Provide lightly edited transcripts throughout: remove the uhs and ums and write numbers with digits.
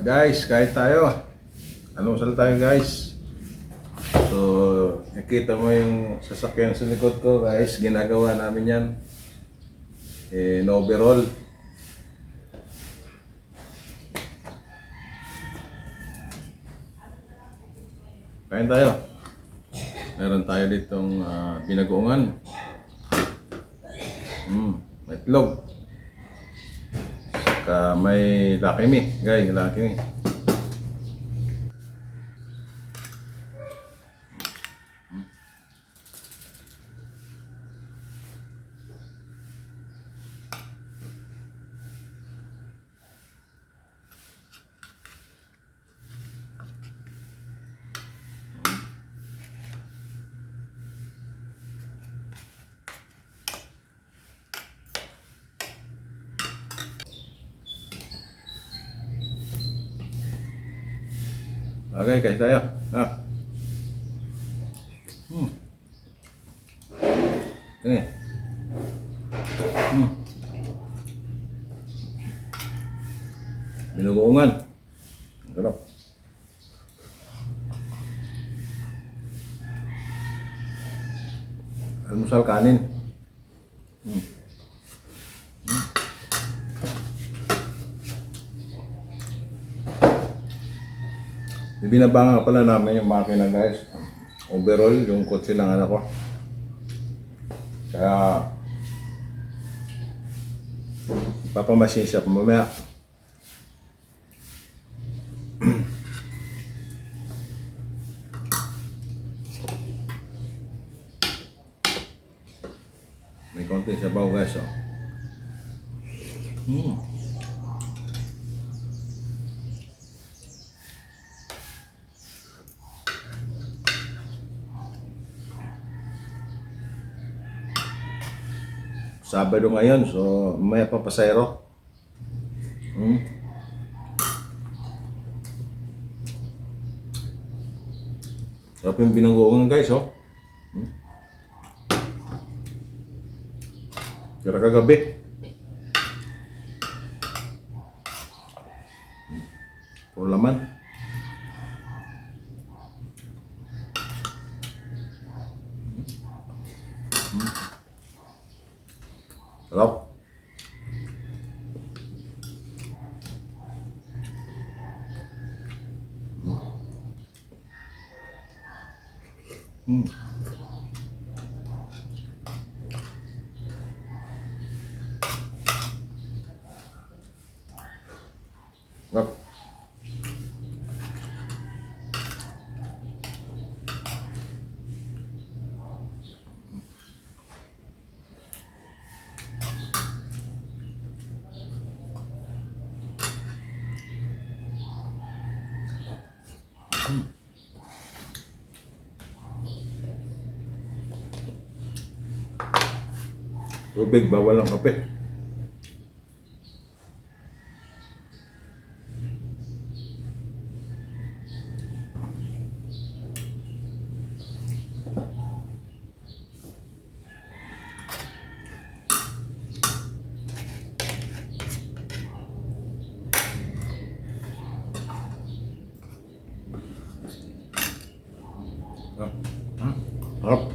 Guys, kahit tayo. Almusal tayo guys. So, nakita mo yung sasakyan sa likod ko guys. Ginagawa namin yan. No overall. Kain tayo. Meron tayo ditong binagoongan. May itlog. Saka may lakimi. Guys, lakimi. Okay, guys, tayo. Ini. Binugoongan. Sarap. Almusal kanin. Binabangan pala namin yung makina guys. Overall, yung kotse lang anak ko. Kaya papamasin siya mamaya. May konti sabaw guys. Sabado ngayon, so may papasayro. Sarap yung binanggoongan guys, Kira kagabi. Puro laman. Sarap. Sarap. Tubig, bawal ang kape. Harap.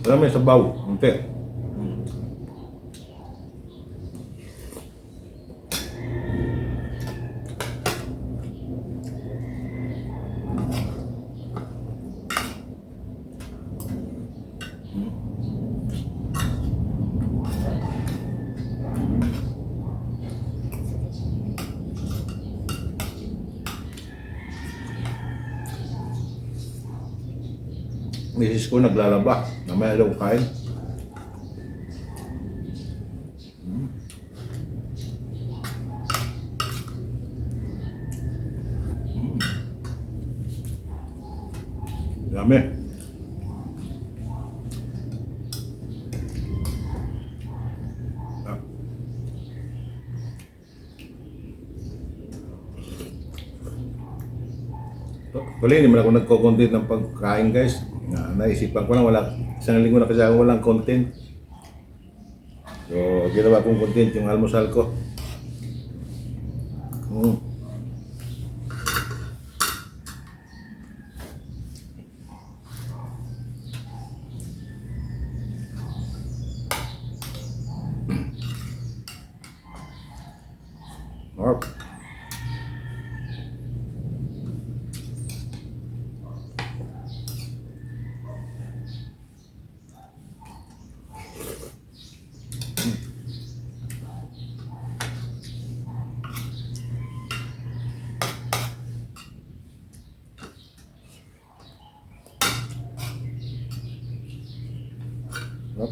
Alam mo yung sabaw, hindi. Misis ko naglalaba, namaya daw kain. Dami. Actually, hindi man ako nagko-content ng pagkain guys. Naisipan ko lang, isang linggo na kasi ako walang content. So, ginawa kong content yung almusal ko. Mm. Mark. Mark.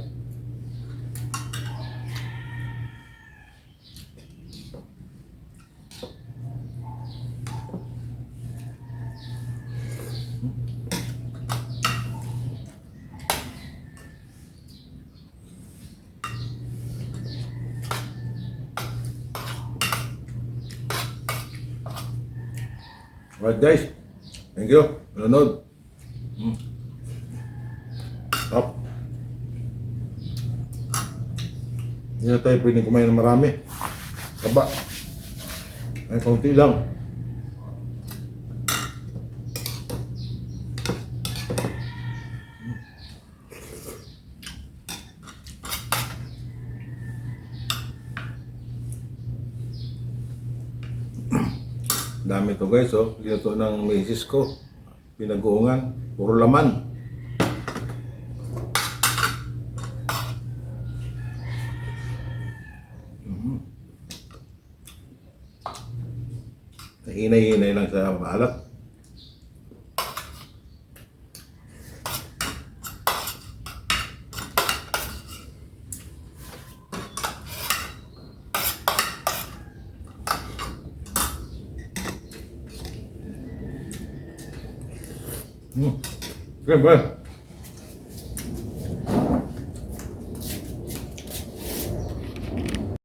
Alright guys, thank you. Nanonood. Stop. Hindi na tayo pwedeng kumain ng marami. Kaba. Ay, kaunti lang. Dami to guys, oh. Dito ng misis ko. Pinag-uungan. Puro laman. Hinay-hinay lang sa maalat. Okay, bye.